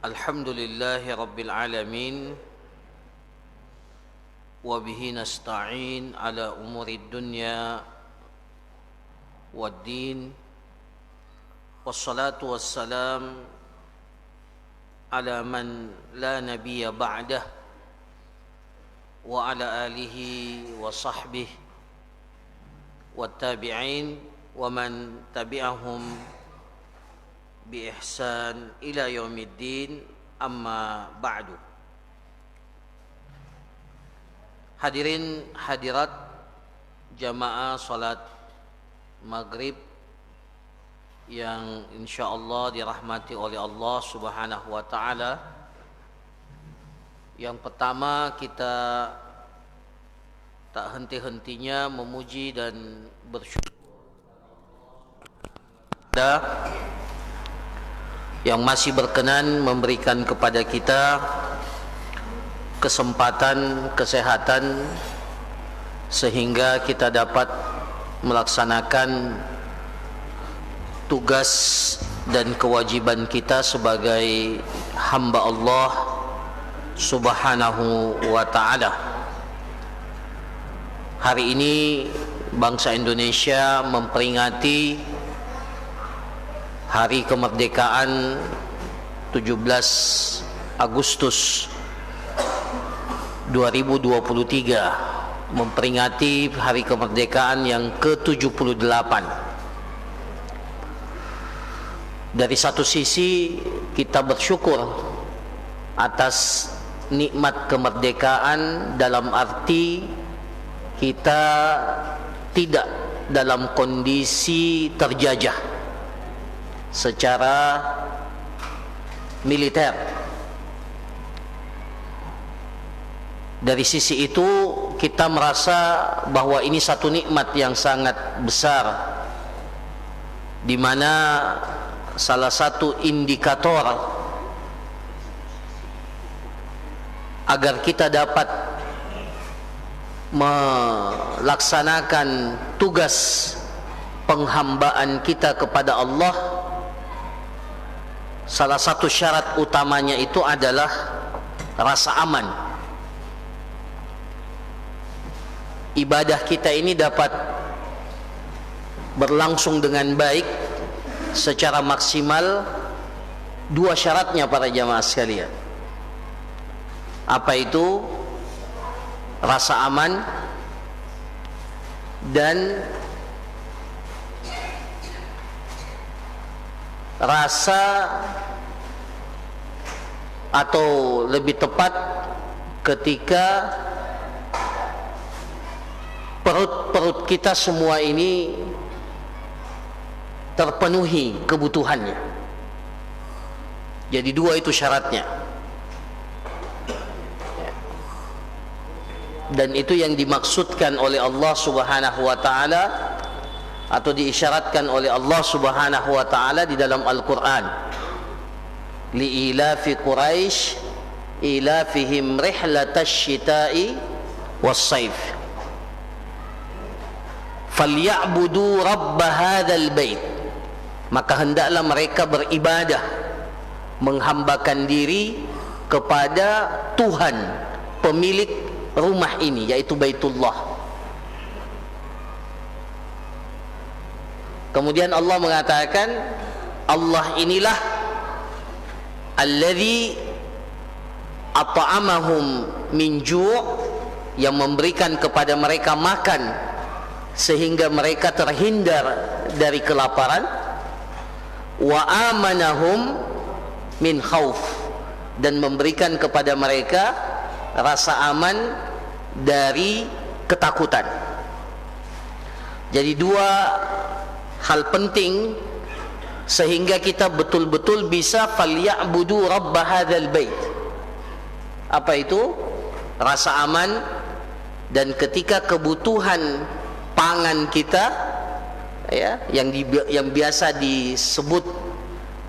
Alhamdulillahi Rabbil Alamin. Wa bihi nasta'in ala umuri dunya waddin. Wassalatu wassalam ala man la nabiyya ba'dah. Wa ala alihi wa sahbihi wattabi'in wa man tabi'ahum bi ihsan ila yaumiddin, amma ba'du. Hadirin hadirat jamaah salat maghrib yang insyaallah dirahmati oleh Allah Subhanahu wa taala. Yang pertama, kita tak henti-hentinya memuji dan bersyukur yang masih berkenan memberikan kepada kita kesempatan, kesehatan, sehingga kita dapat melaksanakan tugas dan kewajiban kita sebagai hamba Allah Subhanahu wa ta'ala. Hari ini bangsa Indonesia memperingati Hari Kemerdekaan 17 Agustus 2023, memperingati Hari Kemerdekaan yang ke-78. Dari satu sisi kita bersyukur atas nikmat kemerdekaan, dalam arti kita tidak dalam kondisi terjajah secara militer. Dari sisi itu kita merasa bahwa ini satu nikmat yang sangat besar, di mana salah satu indikator agar kita dapat melaksanakan tugas penghambaan kita kepada Allah, salah satu syarat utamanya itu adalah rasa aman. Ibadah kita ini dapat berlangsung dengan baik secara maksimal, dua syaratnya para jamaah sekalian. Apa itu? Rasa aman dan rasa, atau lebih tepat ketika perut-perut kita semua ini terpenuhi kebutuhannya. Jadi dua itu syaratnya. Dan itu yang dimaksudkan oleh Allah Subhanahu wa taala, atau diisyaratkan oleh Allah Subhanahu wa taala di dalam Al-Qur'an. Li ilafi Quraisy ilafihim rihlatash shita'i was-saif. Falyabudu rabb hadzal bait. Maka hendaklah mereka beribadah, menghambakan diri kepada Tuhan pemilik rumah ini, yaitu Baitullah. Kemudian Allah mengatakan, Allah inilah alladzi at'amahum min ju', yang memberikan kepada mereka makan sehingga mereka terhindar dari kelaparan, wa amanahum min khauf, dan memberikan kepada mereka rasa aman dari ketakutan. Jadi dua hal penting sehingga kita betul-betul bisa falyabudu rabb hadzal bait. Apa itu? Rasa aman, dan ketika kebutuhan pangan kita, ya, yang biasa disebut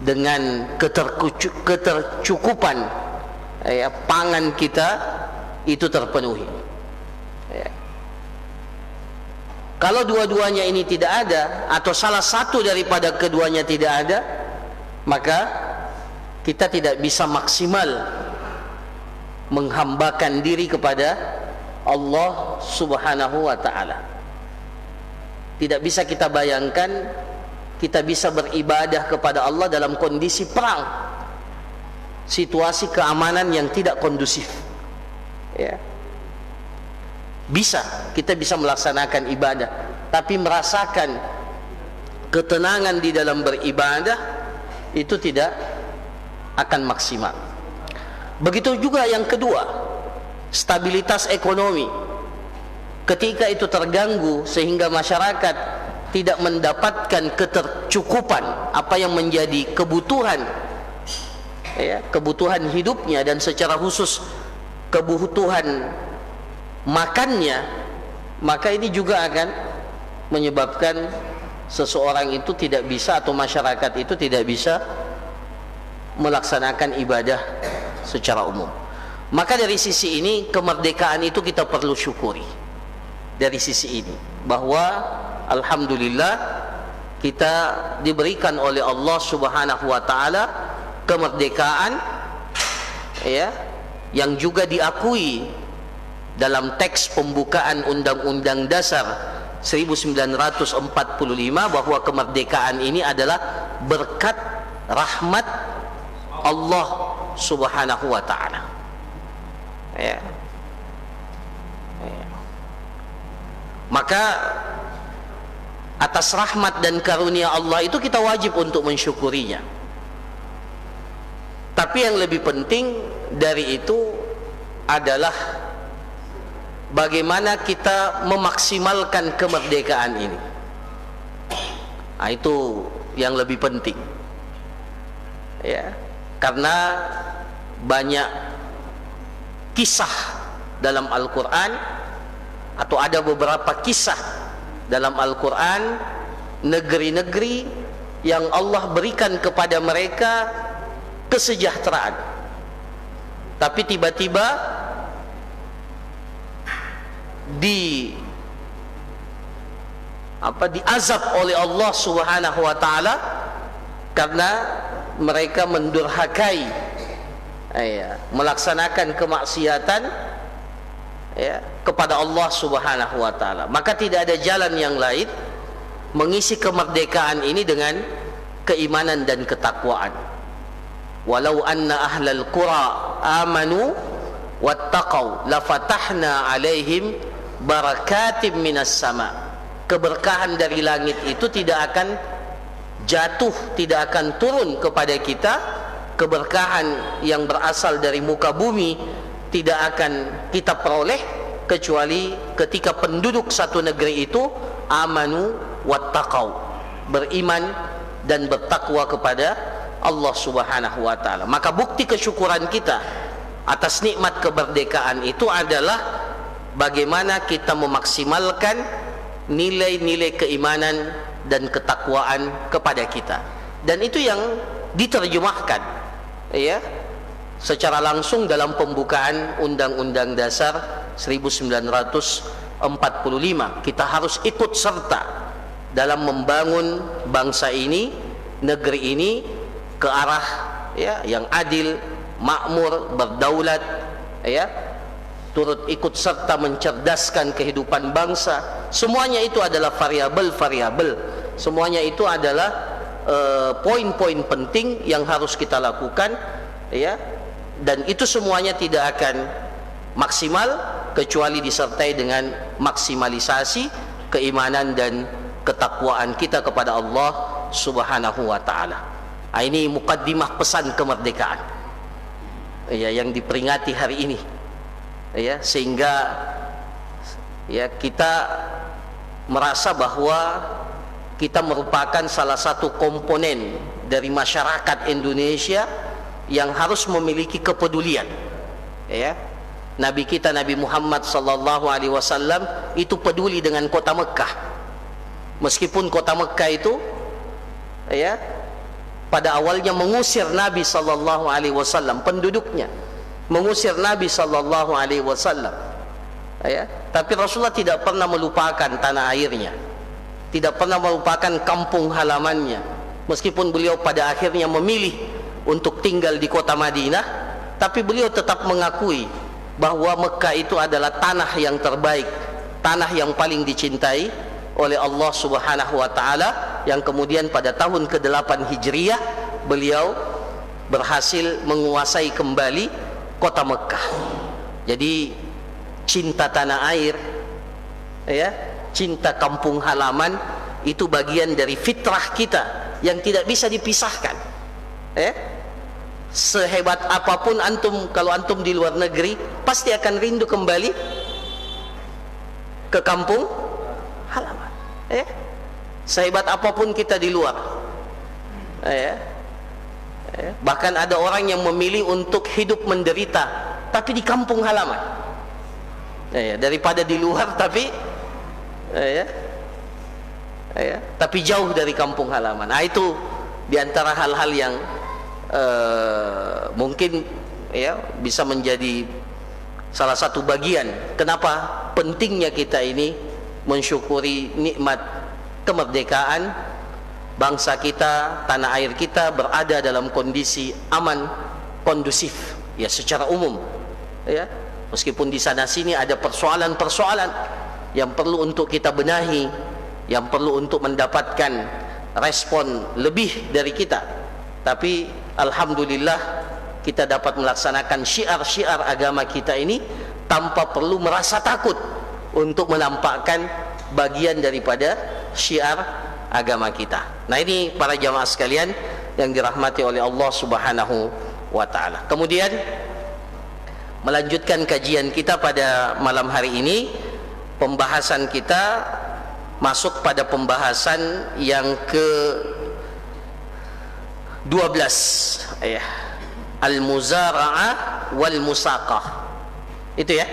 dengan ketercukupan, ya, pangan kita itu terpenuhi, ya. Kalau dua-duanya ini tidak ada, atau salah satu daripada keduanya tidak ada, maka kita tidak bisa maksimal menghambakan diri kepada Allah Subhanahu wa ta'ala. Tidak bisa kita bayangkan kita bisa beribadah kepada Allah dalam kondisi perang, situasi keamanan yang tidak kondusif, ya. Kita bisa melaksanakan ibadah, tapi merasakan ketenangan di dalam beribadah itu tidak akan maksimal. Begitu juga yang kedua, stabilitas ekonomi. Ketika itu terganggu sehingga masyarakat tidak mendapatkan ketercukupan apa yang menjadi kebutuhan, ya, kebutuhan hidupnya, dan secara khusus kebutuhan makannya, maka ini juga akan menyebabkan seseorang itu tidak bisa, atau masyarakat itu tidak bisa melaksanakan ibadah secara umum. Maka dari sisi ini kemerdekaan itu kita perlu syukuri. Dari sisi ini bahwa alhamdulillah kita diberikan oleh Allah Subhanahu wa ta'ala kemerdekaan, ya, yang juga diakui dalam teks pembukaan Undang-Undang Dasar 1945 bahwa kemerdekaan ini adalah berkat rahmat Allah Subhanahu wa ta'ala, ya. Maka atas rahmat dan karunia Allah itu kita wajib untuk mensyukurinya. Tapi yang lebih penting dari itu adalah bagaimana kita memaksimalkan kemerdekaan ini. Nah, itu yang lebih penting, ya, karena banyak kisah dalam Al-Quran, atau ada beberapa kisah dalam Al-Quran, negeri-negeri yang Allah berikan kepada mereka kesejahteraan, tapi tiba-tiba diazab oleh Allah Subhanahu wa ta'ala karena mereka mendurhakai, ya, melaksanakan kemaksiatan, ya, kepada Allah Subhanahu wa ta'ala. Maka tidak ada jalan yang lain mengisi kemerdekaan ini dengan keimanan dan ketakwaan. Walau anna ahlal qura amanu wattaqau lafatahna alaihim barakatim minas sama. Keberkahan dari langit itu tidak akan jatuh, tidak akan turun kepada kita. Keberkahan yang berasal dari muka bumi tidak akan kita peroleh kecuali ketika penduduk satu negeri itu amanu wattaqau, beriman dan bertakwa kepada Allah Subhanahu wa ta'ala. Maka bukti kesyukuran kita atas nikmat kemerdekaan itu adalah bagaimana kita memaksimalkan nilai-nilai keimanan dan ketakwaan kepada kita. Dan itu yang diterjemahkan, ya, secara langsung dalam pembukaan Undang-Undang Dasar 1945. Kita harus ikut serta dalam membangun bangsa ini, negeri ini ke arah, ya, yang adil, makmur, berdaulat, ya, turut ikut serta mencerdaskan kehidupan bangsa. Semuanya itu adalah variabel-variabel, semuanya itu adalah poin-poin penting yang harus kita lakukan, ya, dan itu semuanya tidak akan maksimal kecuali disertai dengan maksimalisasi keimanan dan ketakwaan kita kepada Allah Subhanahu wa ta'ala. Ini mukaddimah pesan kemerdekaan, ya, yang diperingati hari ini, ya, sehingga, ya, kita merasa bahwa kita merupakan salah satu komponen dari masyarakat Indonesia yang harus memiliki kepedulian, ya. Nabi kita Nabi Muhammad sallallahu alaihi wasallam itu peduli dengan kota Mekah. Meskipun kota Mekah itu, ya, pada awalnya mengusir Nabi sallallahu alaihi wasallam, penduduknya mengusir Nabi sallallahu alaihi wasallam, ya, tapi Rasulullah tidak pernah melupakan tanah airnya, tidak pernah melupakan kampung halamannya. Meskipun beliau pada akhirnya memilih untuk tinggal di kota Madinah, tapi beliau tetap mengakui bahwa Mekah itu adalah tanah yang terbaik, tanah yang paling dicintai oleh Allah Subhanahu wa taala, yang kemudian pada tahun ke-8 Hijriah beliau berhasil menguasai kembali kota Mekah. Jadi cinta tanah air, ya, cinta kampung halaman itu bagian dari fitrah kita yang tidak bisa dipisahkan. Sehebat apapun antum, kalau antum di luar negeri pasti akan rindu kembali ke kampung halaman. Sehebat apapun kita di luar, bahkan ada orang yang memilih untuk hidup menderita tapi di kampung halaman, daripada di luar tapi tapi jauh dari kampung halaman. Nah, itu diantara hal-hal yang mungkin bisa menjadi salah satu bagian kenapa pentingnya kita ini mensyukuri nikmat kemerdekaan bangsa kita, tanah air kita berada dalam kondisi aman, kondusif, ya, secara umum, ya. Meskipun di sana sini ada persoalan-persoalan yang perlu untuk kita benahi, yang perlu untuk mendapatkan respon lebih dari kita, tapi alhamdulillah kita dapat melaksanakan syiar-syiar agama kita ini tanpa perlu merasa takut untuk menampakkan bagian daripada syiar agama kita. Nah, ini para jamaah sekalian yang dirahmati oleh Allah Subhanahu wa taala. Kemudian melanjutkan kajian kita pada malam hari ini, pembahasan kita masuk pada pembahasan yang ke-12, al-muzara'ah wal musaqah. Itu ya,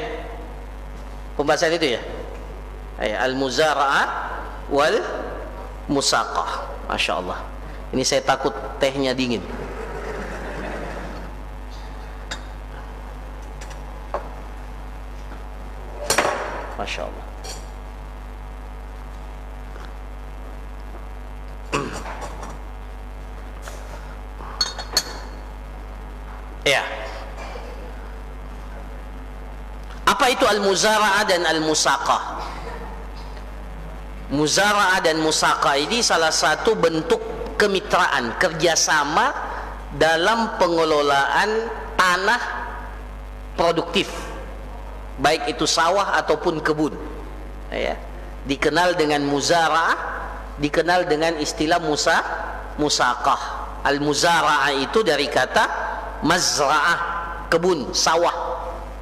pembahasan itu ya, al-muzara'ah wal musaqah. Masya Allah, ini saya takut tehnya dingin. Masya Allah. Ya, apa itu al-muzara'ah dan al-musaqah? Muzara'ah dan musaqah ini salah satu bentuk kemitraan, kerjasama dalam pengelolaan tanah produktif, baik itu sawah ataupun kebun, ya. Dikenal dengan muzara'ah, dikenal dengan istilah musaqah. Al-muzara'ah itu dari kata mazra'ah, kebun, sawah,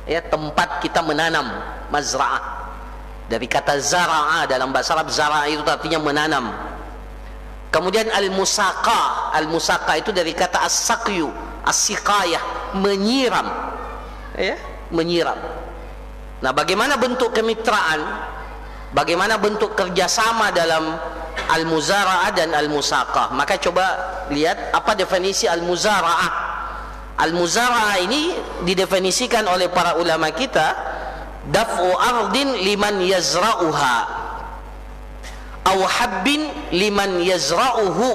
ya, tempat kita menanam, mazra'ah. Dari kata zara'a, dalam bahasa Arab zara'a itu artinya menanam. Kemudian al-musaqah, al-musaqah itu dari kata as-saqyu, as-siqayah, menyiram, ya, menyiram. Nah, bagaimana bentuk kemitraan, bagaimana bentuk kerjasama dalam al-muzara'ah dan al-musaqah? Maka coba lihat apa definisi al-muzara'ah. Al-muzara'ah ini didefinisikan oleh para ulama kita, daf'u ardin liman yazra'uha aw habbin liman yazra'uhu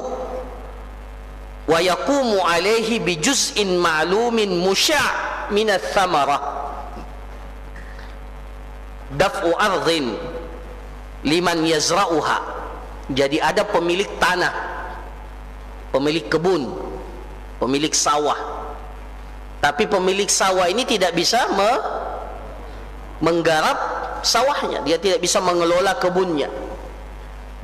wa yaqumu alaihi bi juz'in ma'lumin musya' min ath-thamarah. Daf'u ardin liman yazra'uha, jadi ada pemilik tanah, pemilik kebun, pemilik sawah, tapi pemilik sawah ini tidak bisa menggarap sawahnya, dia tidak bisa mengelola kebunnya,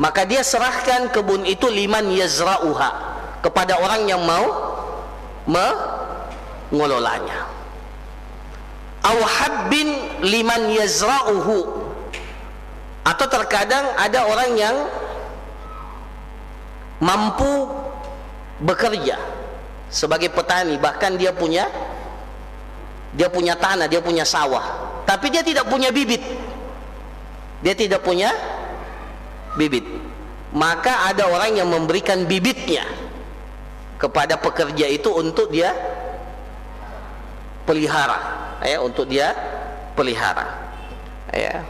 maka dia serahkan kebun itu liman yazra'uha, kepada orang yang mau mengelolanya. Aw habbin liman yazra'uhu, atau terkadang ada orang yang mampu bekerja sebagai petani, bahkan dia punya tanah, dia punya sawah, tapi dia tidak punya bibit, dia tidak punya bibit. Maka ada orang yang memberikan bibitnya kepada pekerja itu untuk dia pelihara, ya, untuk dia pelihara, ya.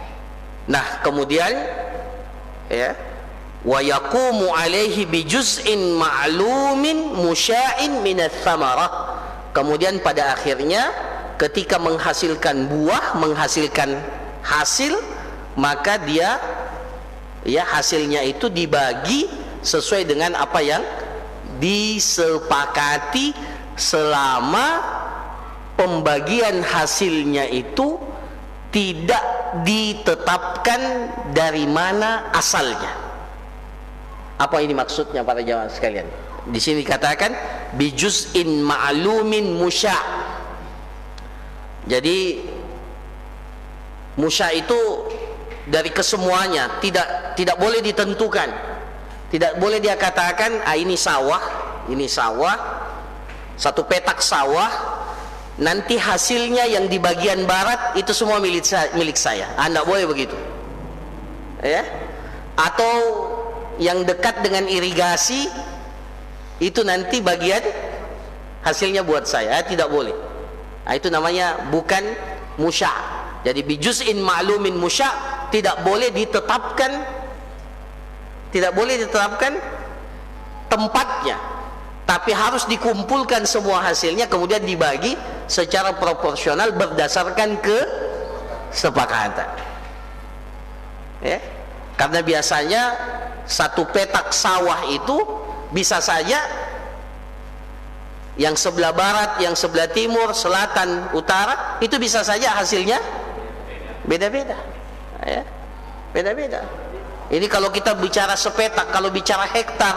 Nah, kemudian, ya, wa yaqumu alaihi bi juz'in ma'lumin musya'in min ats-tsamarah. Kemudian pada akhirnya ketika menghasilkan buah, menghasilkan hasil, maka dia hasilnya itu dibagi sesuai dengan apa yang disepakati, selama pembagian hasilnya itu tidak ditetapkan dari mana asalnya. Apa ini maksudnya para jamaah sekalian? Di sini dikatakan bijuz'in ma'lumin musya'. Jadi musya' itu dari kesemuanya, tidak boleh ditentukan. Tidak boleh dia katakan ini sawah, satu petak sawah, nanti hasilnya yang di bagian barat itu semua milik saya. Tidak boleh begitu. Ya? Atau yang dekat dengan irigasi itu nanti bagian hasilnya buat saya. Tidak boleh. Nah, itu namanya bukan musya'. Jadi bijuz'in ma'lumin musya', tidak boleh ditetapkan tempatnya, tapi harus dikumpulkan semua hasilnya kemudian dibagi secara proporsional berdasarkan kesepakatan. Ya? Karena biasanya satu petak sawah itu bisa saja yang sebelah barat, yang sebelah timur, selatan, utara, itu bisa saja hasilnya beda-beda. Ya? Beda-beda. Ini kalau kita bicara sepetak. Kalau bicara hektar,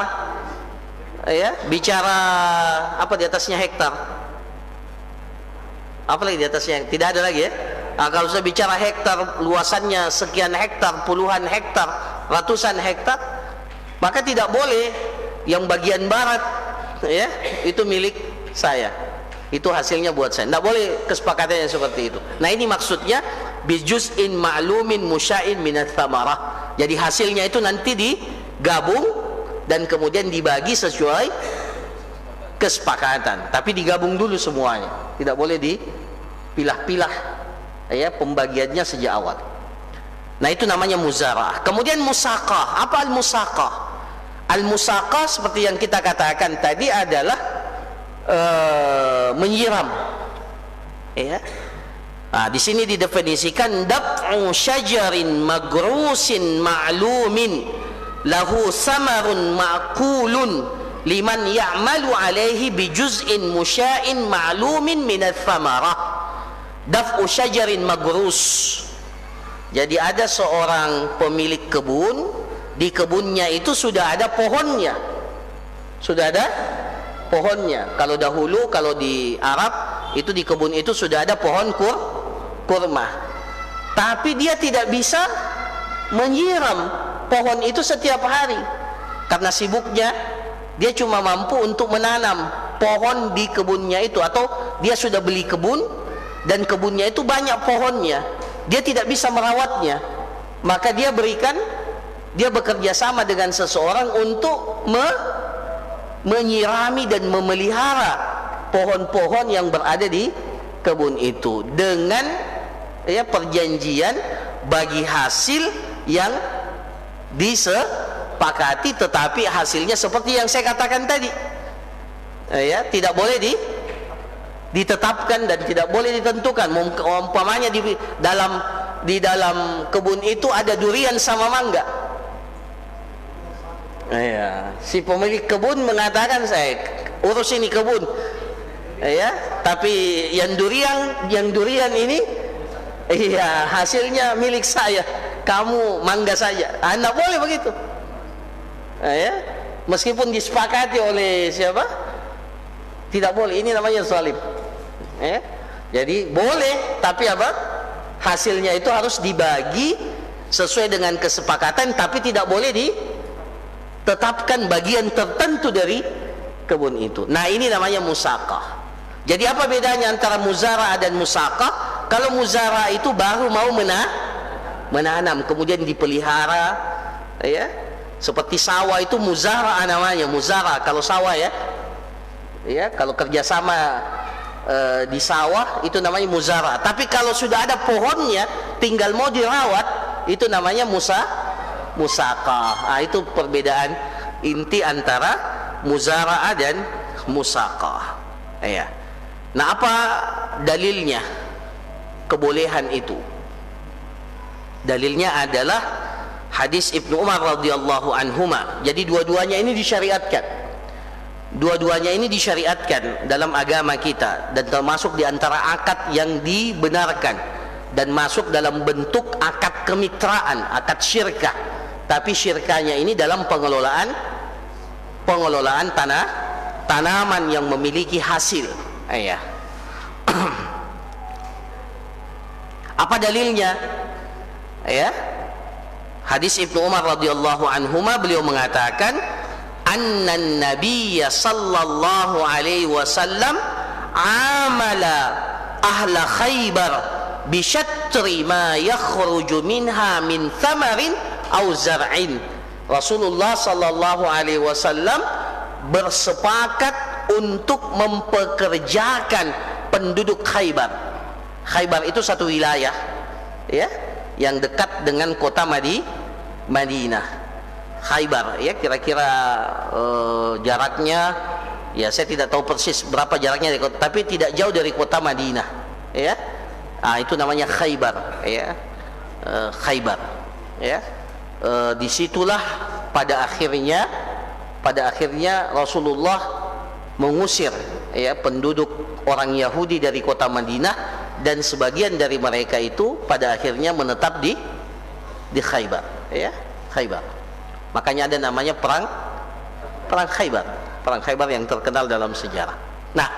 ya, bicara apa di atasnya hektar? Apa lagi di atasnya? Tidak ada lagi ya. Nah, kalau saya bicara hektar, luasannya sekian hektar, puluhan hektar, ratusan hektar, maka tidak boleh yang bagian barat, ya, itu milik saya. Itu hasilnya buat saya. Tidak boleh kesepakatannya seperti itu. Nah, ini maksudnya bijuz'in ma'lumin musya'in minats tsamarah. Jadi hasilnya itu nanti digabung dan kemudian dibagi sesuai kesepakatan. Tapi digabung dulu semuanya. Tidak boleh dipilah-pilah, ya, pembagiannya sejak awal. Nah, itu namanya muzara'ah. Kemudian musaqah. Apa al-musaqah? Al-musaqah seperti yang kita katakan tadi adalah menyiram. Ya. Nah, di sini didefinisikan daf'u syajarin magrusin ma'lumin lahu samarun ma'kulun liman ya'malu alaihi bijuz'in musya'in ma'lumin minats tsamarah. Daf'u syajarin magrus. Jadi ada seorang pemilik kebun, di kebunnya itu sudah ada pohonnya. Sudah ada pohonnya. Kalau dahulu, kalau di Arab itu di kebun itu sudah ada pohon kurma, tapi dia tidak bisa menyiram pohon itu setiap hari karena sibuknya. Dia cuma mampu untuk menanam pohon di kebunnya itu, atau dia sudah beli kebun dan kebunnya itu banyak pohonnya, dia tidak bisa merawatnya, maka dia bekerja sama dengan seseorang untuk menyirami dan memelihara pohon-pohon yang berada di kebun itu dengan perjanjian bagi hasil yang disepakati, tetapi hasilnya seperti yang saya katakan tadi, ya, tidak boleh ditetapkan dan tidak boleh ditentukan. Umpamanya di dalam kebun itu ada durian sama mangga. Ya, si pemilik kebun mengatakan, saya urus ini kebun, ya, tapi yang durian ini, iya, hasilnya milik saya, kamu mangga saja. Anda boleh begitu, ya, meskipun disepakati oleh siapa, tidak boleh. Ini namanya zalim. Ya, jadi boleh, tapi apa? Hasilnya itu harus dibagi sesuai dengan kesepakatan, tapi tidak boleh ditetapkan bagian tertentu dari kebun itu. Nah, ini namanya musaqah. Jadi apa bedanya antara muzara'ah dan musaqah? Kalau muzara'ah itu baru mau menanam kemudian dipelihara, ya, seperti sawah itu muzara'ah namanya, muzara'ah kalau sawah, ya, kalau kerjasama di sawah itu namanya muzara'ah. Tapi kalau sudah ada pohonnya tinggal mau dirawat, itu namanya musaqah. Itu perbedaan inti antara muzara'ah dan musaqah. Ya. Nah, apa dalilnya kebolehan itu? Dalilnya adalah hadis Ibnu Umar radhiyallahu anhuma. Jadi dua-duanya ini disyariatkan. Dua-duanya ini disyariatkan dalam agama kita dan termasuk di antara akad yang dibenarkan dan masuk dalam bentuk akad kemitraan, akad syirkah. Tapi syirkahnya ini dalam pengelolaan tanaman yang memiliki hasil. Ya. Apa dalilnya? Ya. Hadis Ibnu Umar radhiyallahu anhuma, beliau mengatakan, annan nabiyya sallallahu alaihi wasallam amala ahla Khaybar bi syatri ma yakhruju minha min thamarin aw zar'in. Rasulullah sallallahu alaihi wasallam bersepakat untuk mempekerjakan penduduk Khaybar. Khaybar itu satu wilayah, ya, yang dekat dengan kota Madinah. Khaybar, ya, kira-kira jaraknya, ya saya tidak tahu persis berapa jaraknya, tapi tidak jauh dari kota Madinah, ya. Itu namanya Khaybar, ya. Khaybar, ya. Disitulah pada akhirnya Rasulullah mengusir, ya, penduduk orang Yahudi dari kota Madinah, dan sebagian dari mereka itu pada akhirnya menetap di Khaybar, ya, Khaybar. Makanya ada namanya perang Khaybar yang terkenal dalam sejarah. Nah,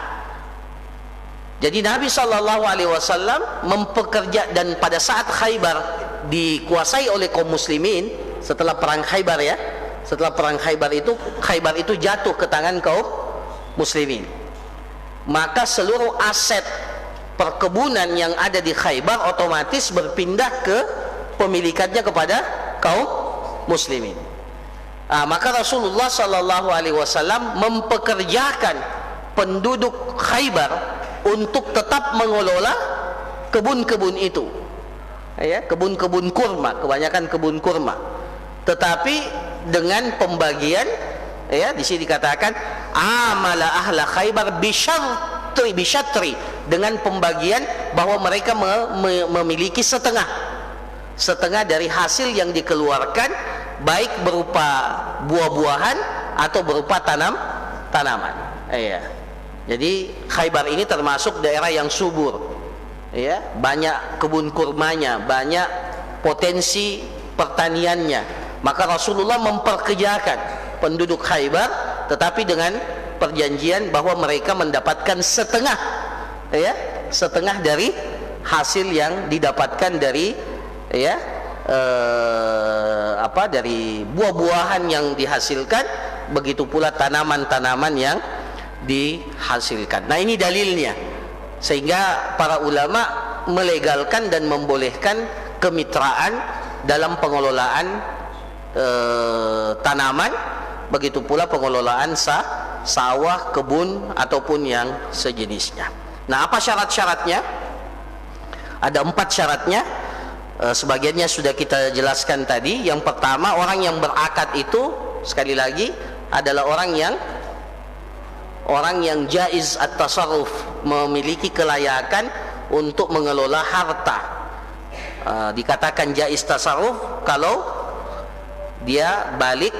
jadi Nabi Shallallahu Alaihi Wasallam mempekerja, dan pada saat Khaybar dikuasai oleh kaum muslimin setelah perang Khaybar, ya, setelah perang Khaybar itu jatuh ke tangan kaum muslimin, maka seluruh aset perkebunan yang ada di Khaybar otomatis berpindah ke pemilikannya kepada kaum muslimin. Maka Rasulullah Sallallahu Alaihi Wasallam mempekerjakan penduduk Khaybar untuk tetap mengelola kebun-kebun itu, ya, kebun-kebun kurma, kebanyakan kebun kurma, tetapi dengan pembagian, ya, di sini dikatakan amala ahla Khaybar bisyatri, dengan pembagian bahwa mereka memiliki setengah dari hasil yang dikeluarkan, baik berupa buah-buahan atau berupa tanaman. Ya. Jadi Khaybar ini termasuk daerah yang subur, ya, banyak kebun kurmanya, banyak potensi pertaniannya. Maka Rasulullah memperkerjakan penduduk Khaybar, tetapi dengan perjanjian bahwa mereka mendapatkan setengah, ya, setengah dari hasil yang didapatkan dari, ya, dari buah-buahan yang dihasilkan, begitu pula tanaman-tanaman yang dihasilkan. Nah, ini dalilnya, sehingga para ulama melegalkan dan membolehkan kemitraan dalam pengelolaan tanaman, begitu pula pengelolaan sawah, kebun ataupun yang sejenisnya. Nah, apa syarat-syaratnya? Ada 4 syaratnya. Sebagiannya sudah kita jelaskan tadi. Yang pertama, orang yang berakad itu sekali lagi adalah orang yang jaiz at-tasarruf, memiliki kelayakan untuk mengelola harta. Dikatakan jaiz tasarruf kalau dia balik,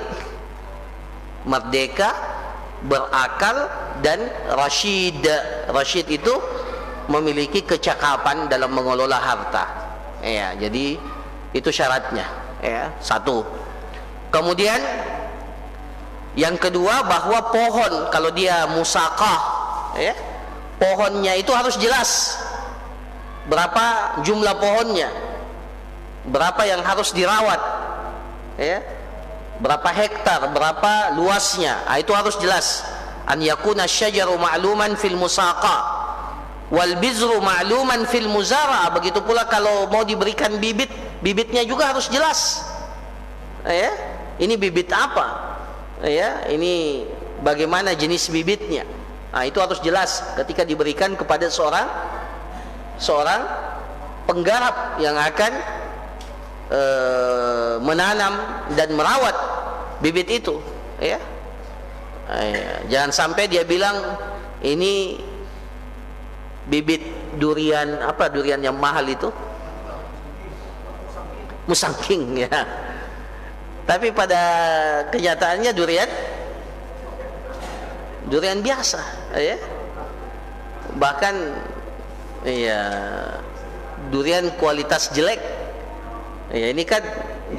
merdeka, berakal, dan rasyid. Rasyid itu memiliki kecakapan dalam mengelola harta. Ya, jadi itu syaratnya, ya, 1. Kemudian yang kedua, bahwa pohon, kalau dia musaqah, ya, pohonnya itu harus jelas berapa jumlah pohonnya, berapa yang harus dirawat, ya, berapa hektar, berapa luasnya. Itu harus jelas. An yakuna syajaru ma'luman fil musaqah wal bizru ma'luman fil muzara. Begitu pula kalau mau diberikan bibit, bibitnya juga harus jelas, ya, ini bibit apa, ya, ini bagaimana jenis bibitnya. Itu harus jelas ketika diberikan kepada seorang penggarap yang akan menanam dan merawat bibit itu, ya. Jangan sampai dia bilang ini bibit durian, apa durian yang mahal itu, musangking, ya. Tapi pada kenyataannya durian biasa, ya. Bahkan ya durian kualitas jelek. Ya, ini kan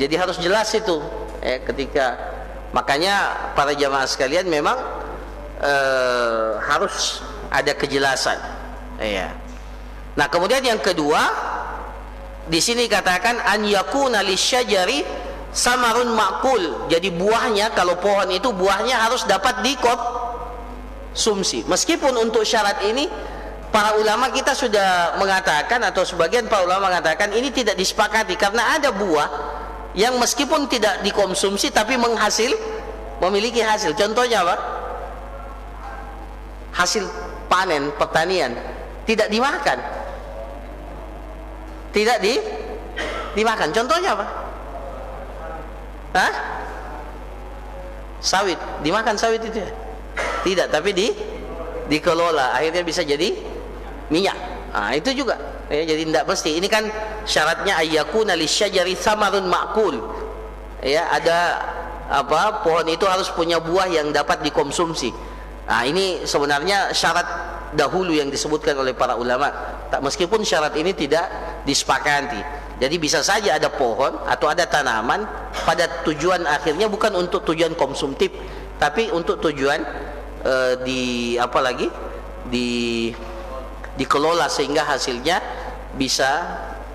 jadi harus jelas itu, ya, ketika makanya para jamaah sekalian memang harus ada kejelasan, ya. Nah, kemudian yang kedua di sini katakan an yakuna lisyajari samarun ma'kul. Jadi buahnya, kalau pohon itu buahnya harus dapat dikonsumsi. Meskipun untuk syarat ini para ulama kita sudah mengatakan, atau sebagian para ulama mengatakan ini tidak disepakati, karena ada buah yang meskipun tidak dikonsumsi tapi memiliki hasil. Contohnya apa? Hasil panen pertanian tidak dimakan. Tidak dimakan. Contohnya apa? Hah? Sawit. Dimakan sawit itu ya? Tidak, tapi dikelola, akhirnya bisa jadi minyak. Nah, itu juga. Ya, jadi tidak mesti. Ini kan syaratnya ayyakuna lisyajari samarun ma'kul. Ya, ada apa? Pohon itu harus punya buah yang dapat dikonsumsi. Nah, ini sebenarnya syarat dahulu yang disebutkan oleh para ulama. Meskipun syarat ini tidak disepakati. Jadi bisa saja ada pohon atau ada tanaman pada tujuan akhirnya bukan untuk tujuan konsumtif, tapi untuk tujuan dikelola sehingga hasilnya bisa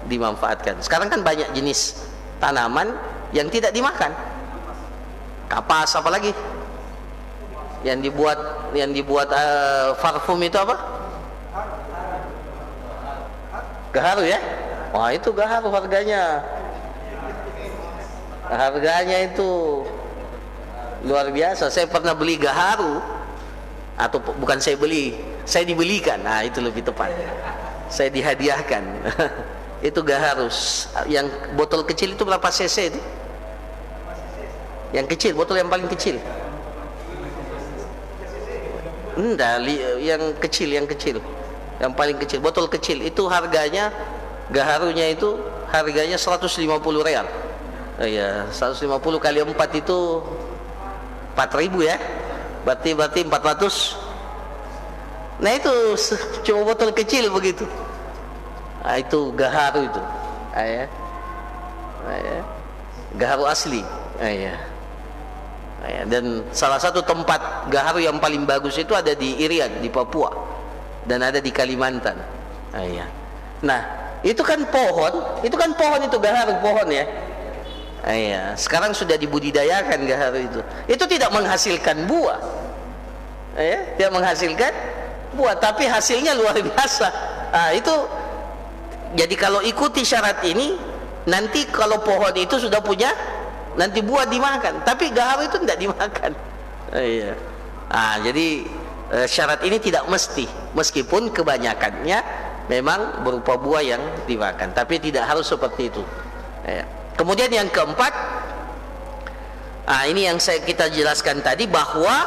dimanfaatkan. Sekarang kan banyak jenis tanaman yang tidak dimakan. Kapas, apalagi yang dibuat parfum itu apa? Gaharu, ya. Wah, itu gaharu harganya itu luar biasa. Saya pernah beli gaharu, atau bukan saya beli, saya dibelikan. Nah, itu lebih tepat, saya dihadiahkan. Itu gaharu yang botol kecil itu berapa cc itu? Yang kecil, botol yang paling kecil. Enggak, yang kecil, yang paling kecil, botol kecil itu harganya, gaharunya itu harganya 150 real. Ya, 150 kali 4 itu 4.000 ya. Berarti 400. Nah, itu cuma botol kecil begitu. Nah, itu gaharu itu. Ya. Gaharu asli. Ya. Dan salah satu tempat gaharu yang paling bagus itu ada di Irian, di Papua, dan ada di Kalimantan. Nah, itu kan pohon itu gaharu pohon, ya. Sekarang sudah dibudidayakan gaharu itu. Itu tidak menghasilkan buah. Tidak menghasilkan buah, tapi hasilnya luar biasa. Itu jadi kalau ikuti syarat ini, nanti kalau pohon itu sudah punya, nanti buah dimakan, tapi gaharu itu tidak dimakan. Jadi syarat ini tidak mesti, meskipun kebanyakannya memang berupa buah yang dimakan, tapi tidak harus seperti itu. Kemudian yang keempat, ini yang kita jelaskan tadi, bahwa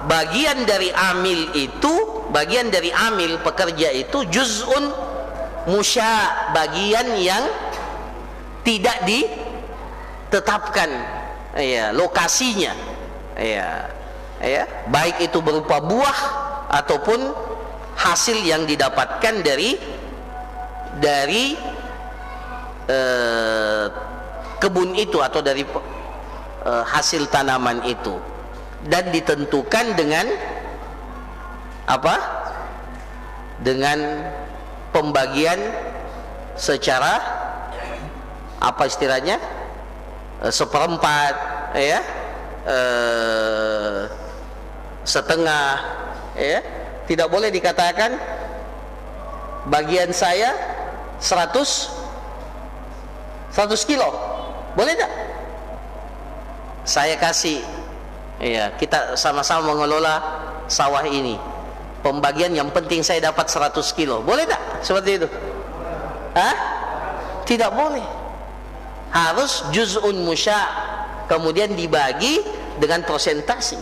bagian dari amil pekerja itu juz'un musya, bagian yang tidak ditetapkan lokasinya, baik itu berupa buah ataupun hasil yang didapatkan dari kebun itu atau dari hasil tanaman itu, dan ditentukan dengan apa? Dengan pembagian secara apa istilahnya, seperempat, setengah, tidak boleh dikatakan bagian saya 100 kilo, boleh tak? Saya kasih, kita sama-sama mengelola sawah ini, pembagian yang penting saya dapat 100 kilo, boleh tak? Seperti itu? Tidak boleh. harus juz'un musya', kemudian dibagi dengan persentase,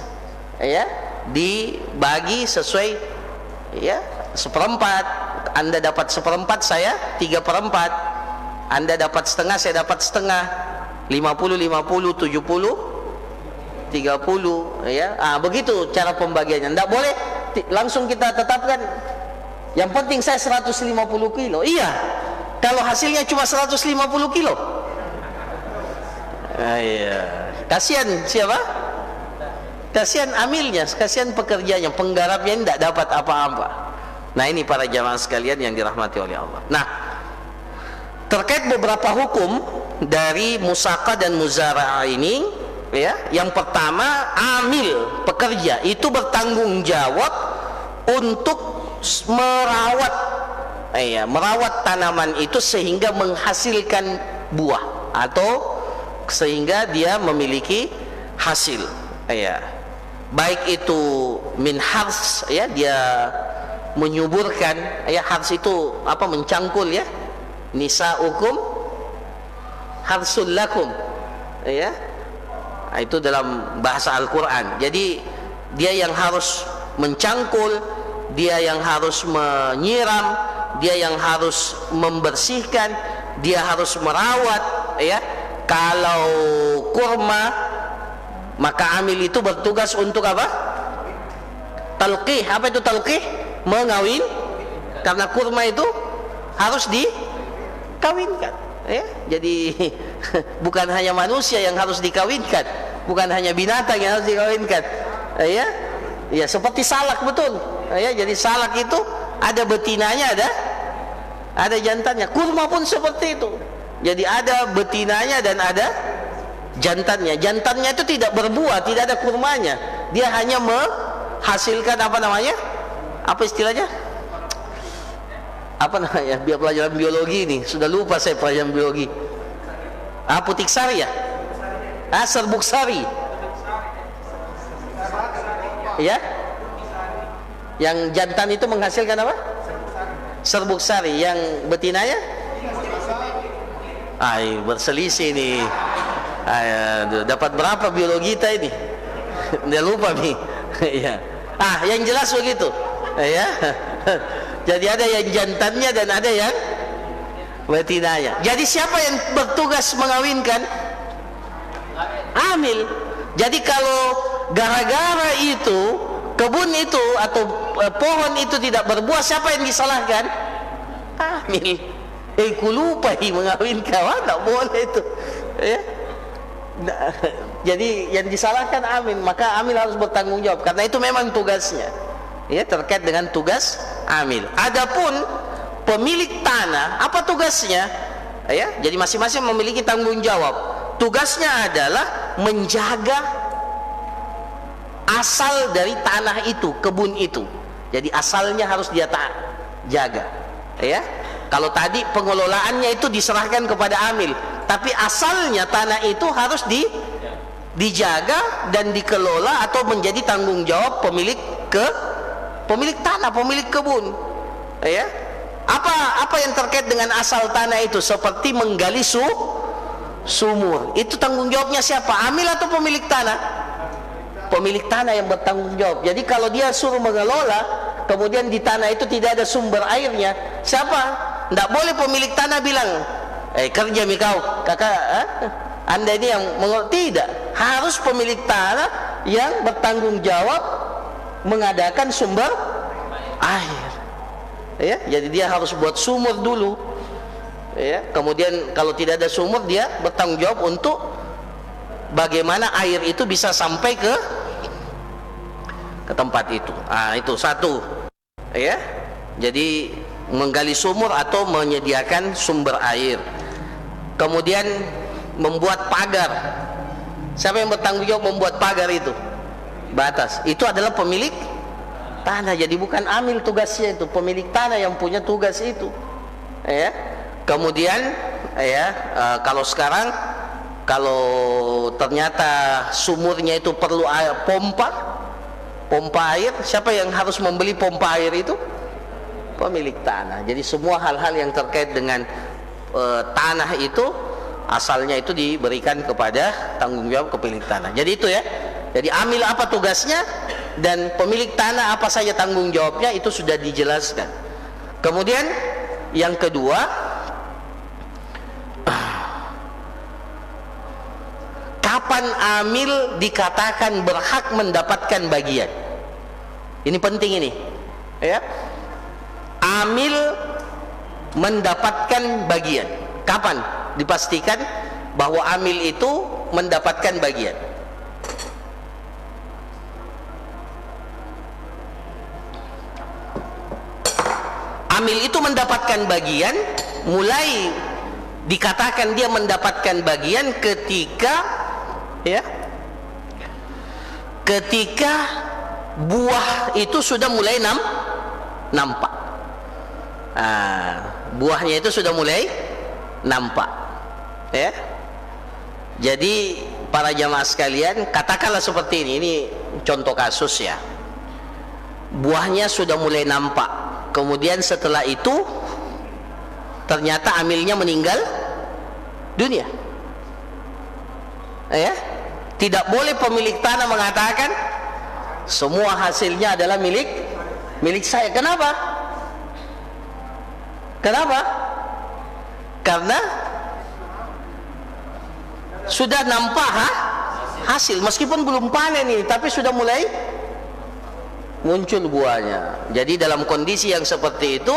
ya, dibagi sesuai, ya, seperempat. Anda dapat seperempat, saya 3/4. Anda dapat setengah, saya dapat setengah. 50, 50, 70, 30, ya. Begitu cara pembagiannya. Tidak boleh langsung kita tetapkan, yang penting saya 150 kilo. Iya, kalau hasilnya cuma 150 kilo, iya, kasihan siapa? Kasihan amilnya, kasihan pekerjanya, penggarapnya tidak dapat apa-apa. Nah, ini para jamaah sekalian yang dirahmati oleh Allah. Nah, terkait beberapa hukum dari musaqah dan muzara'ah ini, ya, yang pertama, amil, pekerja itu bertanggung jawab untuk merawat, merawat tanaman itu sehingga menghasilkan buah atau sehingga dia memiliki hasil, ya, baik itu min hars, ya, dia menyuburkan, ya, hars itu apa, mencangkul, ya, nisa'ukum harsul lakum, ya, itu dalam bahasa Al-Quran. Jadi dia yang harus mencangkul, dia yang harus menyiram, dia yang harus membersihkan, dia harus merawat, ya. Kalau kurma, maka amil itu bertugas untuk apa? Talqih. Apa itu talqih? Mengawin, karena kurma itu harus dikawinkan, ya. Jadi bukan hanya manusia yang harus dikawinkan, bukan hanya binatang yang harus dikawinkan, ya. Ya, seperti salak, betul, ya. Jadi salak itu ada betinanya, ada jantannya. Kurma pun seperti itu. Jadi ada betinanya dan ada jantannya. Jantannya itu tidak berbuah, tidak ada kurmanya. Dia hanya menghasilkan apa namanya? Apa istilahnya? Apa namanya? Biar pelajaran biologi ini, sudah lupa saya pelajaran biologi. Putik sari, ya? Serbuk sari. Ya? Yang jantan itu menghasilkan apa? Serbuk sari. Yang betinanya? Berselisih nih. Dapat berapa biologi kita ini? Dia lupa nih. Ya. Yang jelas begitu, ya. Jadi ada yang jantannya dan ada yang betinanya. Jadi siapa yang bertugas mengawinkan? Amil. Jadi kalau gara-gara itu kebun itu atau pohon itu tidak berbuah, siapa yang disalahkan? Amil. Ku lupa mengawinkan, tidak boleh itu, ya. Jadi yang disalahkan amil, maka amil harus bertanggung jawab karena itu memang tugasnya, ya, terkait dengan tugas amil. Adapun pemilik tanah, apa tugasnya? Ya, jadi masing-masing memiliki tanggung jawab. Tugasnya adalah menjaga asal dari tanah itu, kebun itu. Jadi asalnya harus dia jaga, ya. Kalau tadi pengelolaannya itu diserahkan kepada amil, tapi asalnya tanah itu harus dijaga dan dikelola atau menjadi tanggung jawab pemilik tanah, pemilik kebun, ya. Apa yang terkait dengan asal tanah itu? Seperti menggali sumur, itu tanggung jawabnya siapa? Amil atau pemilik tanah? Pemilik tanah yang bertanggung jawab. Jadi kalau dia suruh mengelola, kemudian di tanah itu tidak ada sumber airnya, siapa? Tidak boleh pemilik tanah bilang, kerja mikau, kakak, anda ini yang tidak. Harus pemilik tanah yang bertanggung jawab mengadakan sumber air, ya. Jadi dia harus buat sumur dulu, ya. Kemudian kalau tidak ada sumur, dia bertanggung jawab untuk bagaimana air itu bisa sampai ke tempat itu. Itu satu, ya. Jadi menggali sumur atau menyediakan sumber air. Kemudian membuat pagar. Siapa yang bertanggung jawab membuat pagar itu? Batas. Itu adalah pemilik tanah. Jadi bukan amil tugasnya, itu pemilik tanah yang punya tugas itu, ya. Kemudian, ya, kalau sekarang, kalau ternyata sumurnya itu perlu air, pompa air, siapa yang harus membeli pompa air itu? Pemilik tanah. Jadi semua hal-hal yang terkait dengan tanah itu asalnya itu diberikan kepada tanggung jawab kepemilik tanah. Jadi itu ya. Jadi amil apa tugasnya dan pemilik tanah apa saja tanggung jawabnya itu sudah dijelaskan. Kemudian yang kedua, kapan amil dikatakan berhak mendapatkan bagian? Ini penting ini, ya. Amil mendapatkan bagian. Kapan dipastikan bahwa amil itu mendapatkan bagian? Amil itu mendapatkan bagian, mulai dikatakan dia mendapatkan bagian ketika, ya, ketika buah itu sudah mulai nampak. Buahnya itu sudah mulai nampak, ya. Jadi para jamaah sekalian, katakanlah seperti ini contoh kasus ya. Buahnya sudah mulai nampak. Kemudian setelah itu ternyata amilnya meninggal dunia, ya. Tidak boleh pemilik tanah mengatakan semua hasilnya adalah milik saya. Kenapa? Karena sudah nampak hasil, meskipun belum panen ini, tapi sudah mulai muncul buahnya. Jadi dalam kondisi yang seperti itu,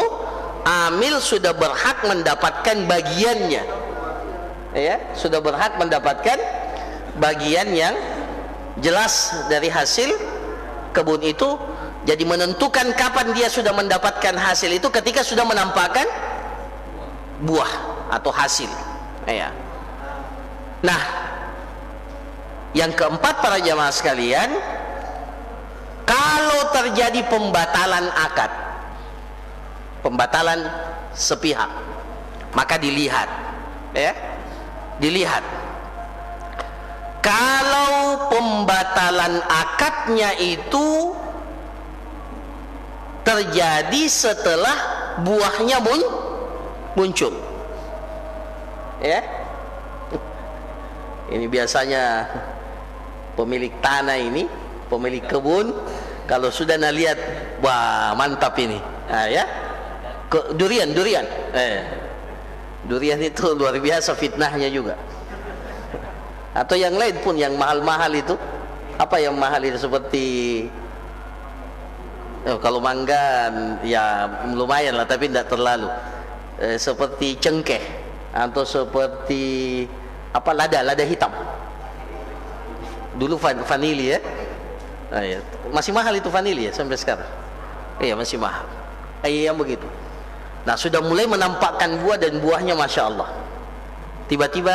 amil sudah berhak mendapatkan bagiannya, ya, sudah berhak mendapatkan bagian yang jelas dari hasil kebun itu. Jadi menentukan kapan dia sudah mendapatkan hasil itu ketika sudah menampakkan buah atau hasil, ya. Nah, yang keempat para jamaah sekalian, kalau terjadi pembatalan akad, pembatalan sepihak, maka dilihat, ya, dilihat. Kalau pembatalan akadnya itu terjadi setelah buahnya muncul, ya. Ini biasanya pemilik tanah ini, pemilik kebun, kalau sudah lihat, wah mantap ini, ya, durian, durian itu luar biasa fitnahnya juga. Atau yang lain pun yang mahal-mahal itu, apa yang mahal itu seperti, kalau mangga ya lumayan lah, tapi tidak terlalu, seperti cengkeh atau seperti apa, lada hitam. Dulu vanili, ya. Ya, masih mahal itu vanili ya sampai sekarang. Iya, masih mahal. Yang begitu. Nah, sudah mulai menampakkan buah dan buahnya masya Allah. Tiba-tiba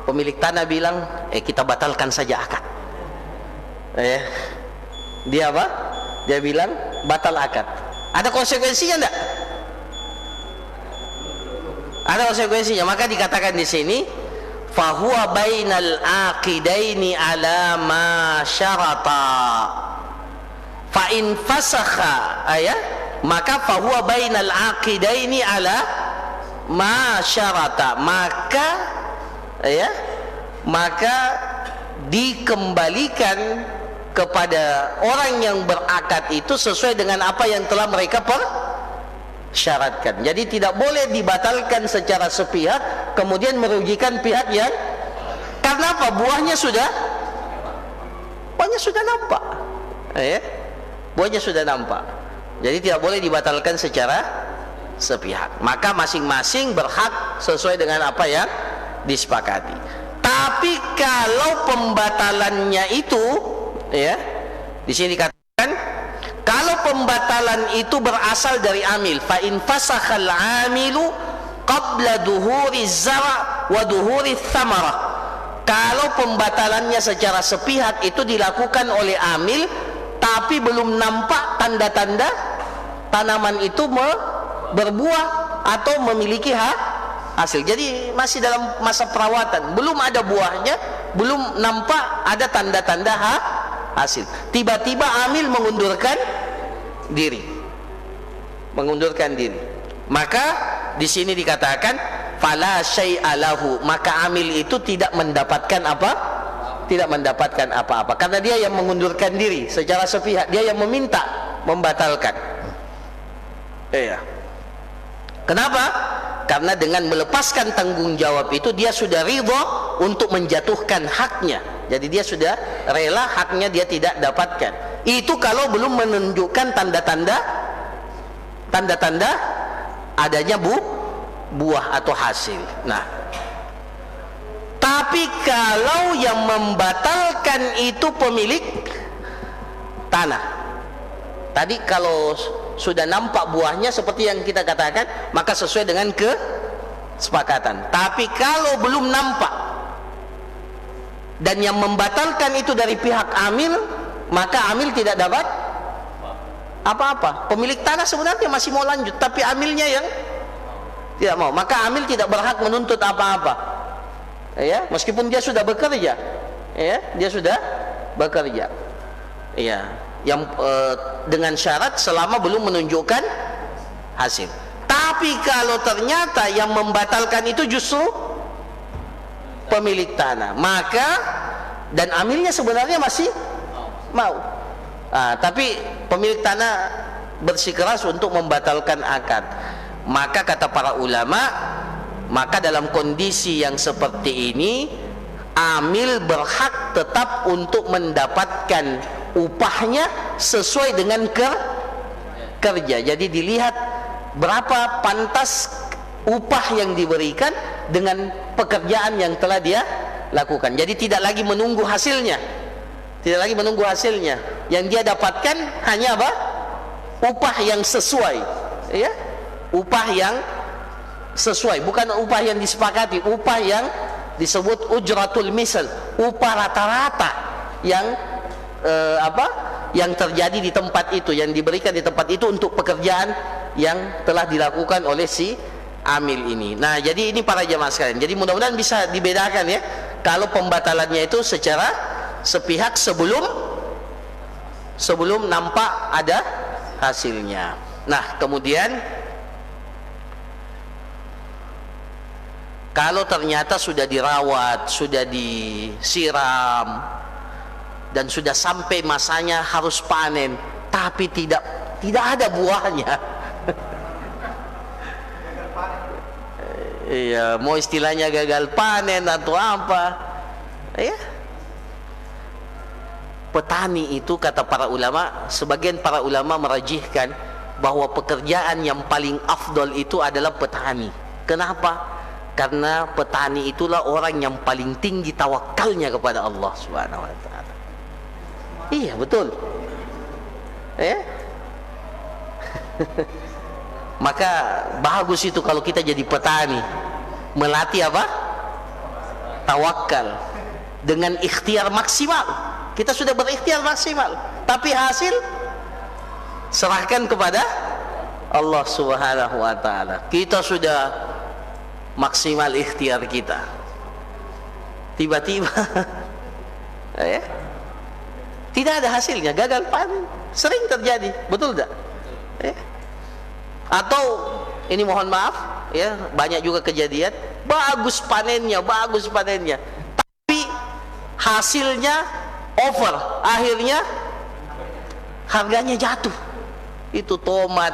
pemilik tanah bilang, kita batalkan saja akad. Dia apa? Dia bilang batal akad. Ada konsekuensinya enggak? Ada konsekuensinya. Maka dikatakan di sini, fahuwa bainal aqidaini ala ma syarata. Fa in fasakha, maka fahuwa bainal aqidaini ala ma syarata. Maka dikembalikan kepada orang yang berakad itu sesuai dengan apa yang telah mereka persyaratkan. Jadi tidak boleh dibatalkan secara sepihak kemudian merugikan pihak yang, karena apa? Buahnya sudah nampak, buahnya sudah nampak. Jadi tidak boleh dibatalkan secara sepihak. Maka masing-masing berhak sesuai dengan apa yang disepakati. Tapi kalau pembatalannya itu, ya, di sini dikatakan kalau pembatalan itu berasal dari amil, fa in fasakhal amilu qabla duhuri zara' wa duhuri thamarah. Kalau pembatalannya secara sepihak itu dilakukan oleh amil tapi belum nampak tanda-tanda tanaman itu berbuah atau memiliki hasil. Jadi masih dalam masa perawatan, belum ada buahnya, belum nampak ada tanda-tanda hasil. Tiba-tiba amil mengundurkan diri. Maka di sini dikatakan fala syai'a lahu, maka amil itu tidak mendapatkan apa? Tidak mendapatkan apa-apa, karena dia yang mengundurkan diri secara sepihak, dia yang meminta membatalkan. Iya. Kenapa? Karena dengan melepaskan tanggung jawab itu dia sudah ridha untuk menjatuhkan haknya. Jadi dia sudah rela haknya dia tidak dapatkan. Itu kalau belum menunjukkan tanda-tanda adanya buah atau hasil. Nah, tapi kalau yang membatalkan itu pemilik tanah, tadi kalau sudah nampak buahnya seperti yang kita katakan, maka sesuai dengan kesepakatan. Tapi kalau belum nampak dan yang membatalkan itu dari pihak amil, maka amil tidak dapat apa-apa. Pemilik tanah sebenarnya masih mau lanjut, tapi amilnya yang tidak mau, maka amil tidak berhak menuntut apa-apa. Ya, meskipun dia sudah bekerja, ya, dia sudah bekerja, ya, yang dengan syarat selama belum menunjukkan hasil. Tapi kalau ternyata yang membatalkan itu justru pemilik tanah, maka dan amilnya sebenarnya masih mau, tapi pemilik tanah bersikeras untuk membatalkan akad. Maka kata para ulama, maka dalam kondisi yang seperti ini amil berhak tetap untuk mendapatkan upahnya sesuai dengan kerja. Jadi dilihat berapa pantas upah yang diberikan dengan pekerjaan yang telah dia lakukan. Jadi tidak lagi menunggu hasilnya, tidak lagi menunggu hasilnya. Yang dia dapatkan hanya apa? Upah yang sesuai, ya, upah yang sesuai, bukan upah yang disepakati, upah yang disebut ujratul misal, upah rata-rata yang yang terjadi di tempat itu, yang diberikan di tempat itu untuk pekerjaan yang telah dilakukan oleh si amil ini. Nah, jadi ini para jamaah sekalian, jadi mudah-mudahan bisa dibedakan ya, kalau pembatalannya itu secara sepihak sebelum nampak ada hasilnya. Nah, kemudian kalau ternyata sudah dirawat, sudah disiram, dan sudah sampai masanya harus panen, tapi tidak ada buahnya. Iya, mau istilahnya gagal panen atau apa? Ya. Petani itu kata para ulama, sebagian para ulama merajihkan bahwa pekerjaan yang paling afdol itu adalah petani. Kenapa? Karena petani itulah orang yang paling tinggi tawakalnya kepada Allah Subhanahu wa taala. Iya, betul. Ya. Maka bagus itu kalau kita jadi petani, melatih apa? Tawakal dengan ikhtiar maksimal. Kita sudah berikhtiar maksimal, tapi hasil serahkan kepada Allah Subhanahu wa taala. Kita sudah maksimal ikhtiar kita, tiba-tiba ya, tidak ada hasilnya, gagal panen. Sering terjadi, betul tak? Ya. Atau ini mohon maaf ya, banyak juga kejadian bagus panennya, tapi hasilnya over, akhirnya harganya jatuh. Itu tomat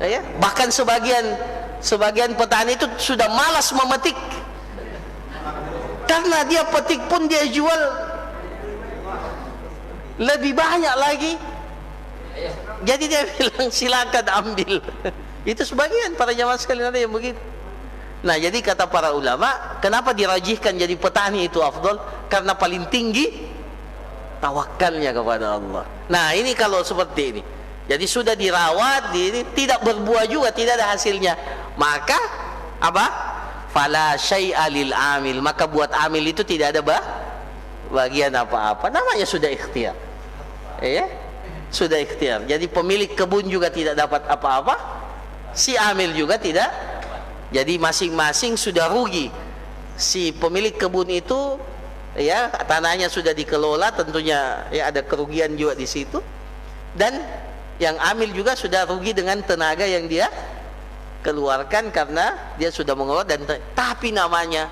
ya, bahkan sebagian petani itu sudah malas memetik, karena dia petik pun dia jual lebih banyak lagi. Jadi dia bilang silakan ambil. Itu sebagian para jamaah sekalian ada yang begitu. Nah, jadi kata para ulama, kenapa dirajihkan jadi petani itu afdol? Karena paling tinggi tawakalnya kepada Allah. Nah, ini kalau seperti ini, jadi sudah dirawat, tidak berbuah juga, tidak ada hasilnya, maka apa? Fala syai'a lil amil, maka buat amil itu tidak ada bagian apa-apa. Namanya sudah ikhtiar, ya, sudah ikhtiar. Jadi pemilik kebun juga tidak dapat apa-apa, si amil juga tidak. Jadi masing-masing sudah rugi. Si pemilik kebun itu, ya, tanahnya sudah dikelola, tentunya ya ada kerugian juga di situ, dan yang amil juga sudah rugi dengan tenaga yang dia keluarkan karena dia sudah mengelola, dan tapi namanya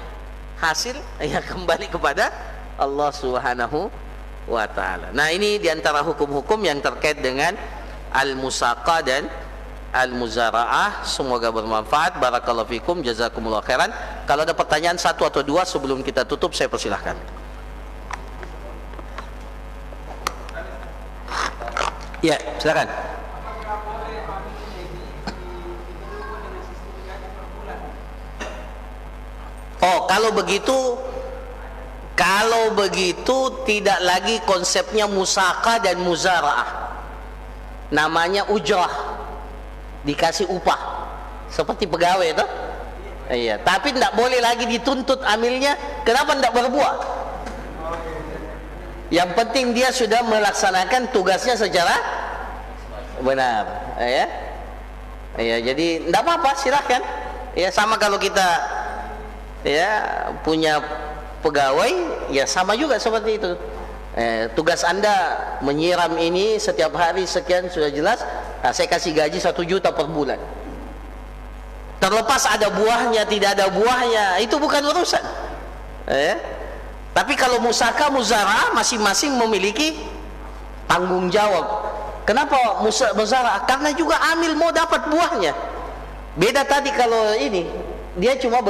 hasil ya kembali kepada Allah Subhanahu wa taala. Nah, ini diantara hukum-hukum yang terkait dengan al-musaqah dan al-muzara'ah. Semoga bermanfaat. Barakallahu fikum, jazakumullah khairan. Kalau ada pertanyaan satu atau dua sebelum kita tutup, saya persilahkan. Ya, silakan. Oh, kalau begitu tidak lagi konsepnya musaqah dan muzara'ah. Namanya ujrah. Dikasih upah. Seperti pegawai itu. Iya, tapi tidak boleh lagi dituntut amilnya. Kenapa tidak berbuat? Yang penting dia sudah melaksanakan tugasnya secara benar, ya. Ya, jadi tidak apa-apa, silahkan. Ya, sama kalau kita punya pegawai, ya sama juga seperti itu. Tugas Anda menyiram ini setiap hari sekian, sudah jelas. Nah, saya kasih gaji 1 juta per bulan. Terlepas ada buahnya, tidak ada buahnya, itu bukan urusan. Tapi kalau musaka, muzara, masing-masing memiliki tanggung jawab. Kenapa muzara? Karena juga amil mau dapat buahnya. Beda tadi kalau ini, dia cuma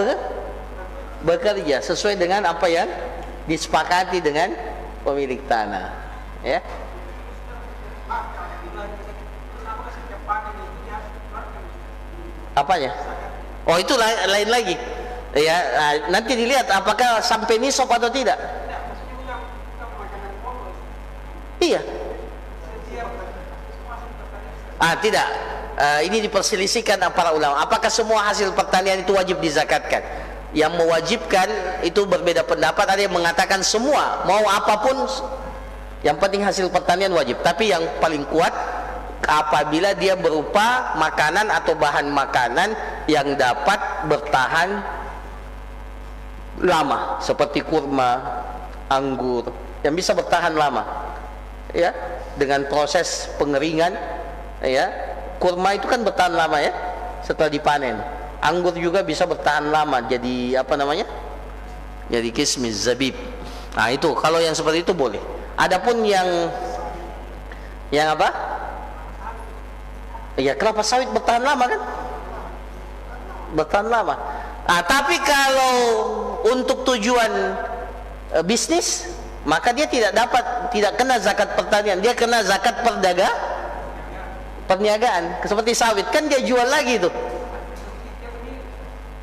bekerja sesuai dengan apa yang disepakati dengan pemilik tanah. Ya. Apanya? Oh, itu lain lagi. Ya, nanti dilihat apakah sampai nisab atau tidak. Iya. Tidak. Ini diperselisihkan para ulama. Apakah semua hasil pertanian itu wajib dizakatkan? Yang mewajibkan itu berbeda pendapat. Ada yang mengatakan semua, mau apapun, yang penting hasil pertanian wajib. Tapi yang paling kuat, apabila dia berupa makanan atau bahan makanan yang dapat bertahan lama, seperti kurma, anggur, yang bisa bertahan lama, ya, dengan proses pengeringan, ya. Kurma itu kan bertahan lama, ya, setelah dipanen. Anggur juga bisa bertahan lama, jadi apa namanya? Jadi kismis, zabib. Nah, itu kalau yang seperti itu boleh. Adapun yang apa? Ya, kelapa sawit bertahan lama kan? Bertahan lama. Tapi kalau untuk tujuan bisnis, maka dia tidak kena zakat pertanian, dia kena zakat perniagaan. Seperti sawit kan dia jual lagi itu.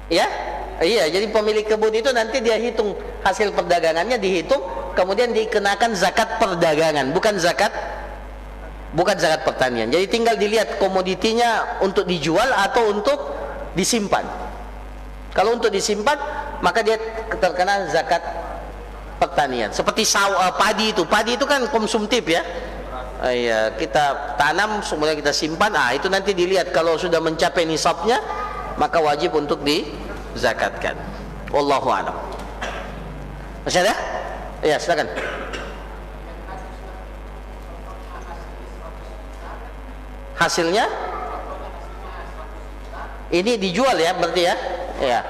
Ya? Iya, jadi pemilik kebun itu nanti dia hitung hasil perdagangannya, dihitung, kemudian dikenakan zakat perdagangan, bukan zakat pertanian. Jadi tinggal dilihat komoditinya untuk dijual atau untuk disimpan. Kalau untuk disimpan, maka dia terkena zakat pertanian. Seperti padi itu kan konsumtif, ya. Iya, kita tanam, kemudian kita simpan. Itu nanti dilihat kalau sudah mencapai nisabnya, maka wajib untuk dizakatkan. Wallahu a'lam. Masih ada? Ya, silakan. Hasilnya ini dijual, ya, berarti, ya. Ya.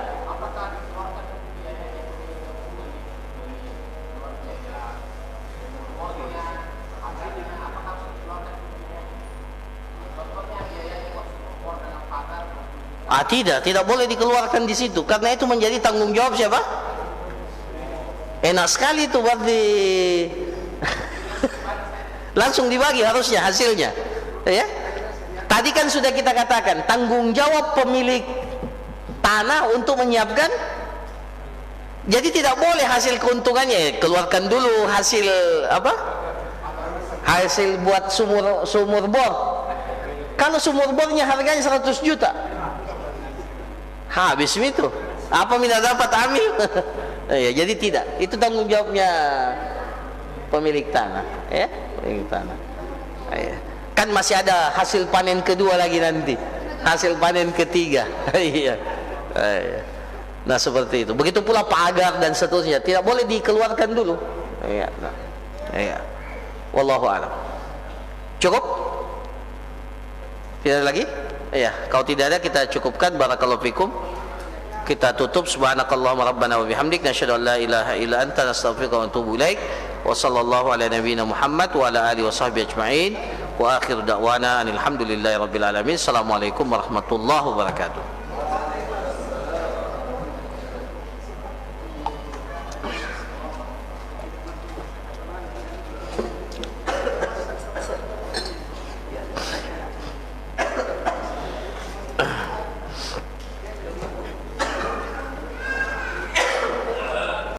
Tidak boleh dikeluarkan di situ, karena itu menjadi tanggung jawab siapa? Enak sekali itu berarti. Langsung dibagi harusnya hasilnya, ya. Tadi kan sudah kita katakan tanggung jawab pemilik tanah untuk menyiapkan. Jadi tidak boleh hasil keuntungannya keluarkan dulu hasil apa? Hasil buat sumur bor. Kalau sumur bornya harganya 100 juta, habis itu. Apa minta dapat ambil? Ya, jadi tidak. Itu tanggung jawabnya pemilik tanah, ya, pemilik tanah. Ya. Kan masih ada hasil panen kedua lagi nanti, hasil panen ketiga. Iya. Nah, seperti itu. Begitu pula pagar dan seterusnya, tidak boleh dikeluarkan dulu. Iya. Iya. Wallahu a'lam. Cukup? Tidak ada lagi? Ya, kalau tidak ada kita cukupkan. Barakallahu fikum. Kita tutup. Subhanakallahumma rabbana wa bihamdik nasyhadu an la ilaha illa anta nastaghfiruka wa natubu ilaik. Wa sallallahu ala nabiyyina Muhammad wa ala alihi wa sahbihi ajma'in. Wa akhiru da'wana alhamdulillahi rabbil alamin. Assalamualaikum warahmatullahi wabarakatuh.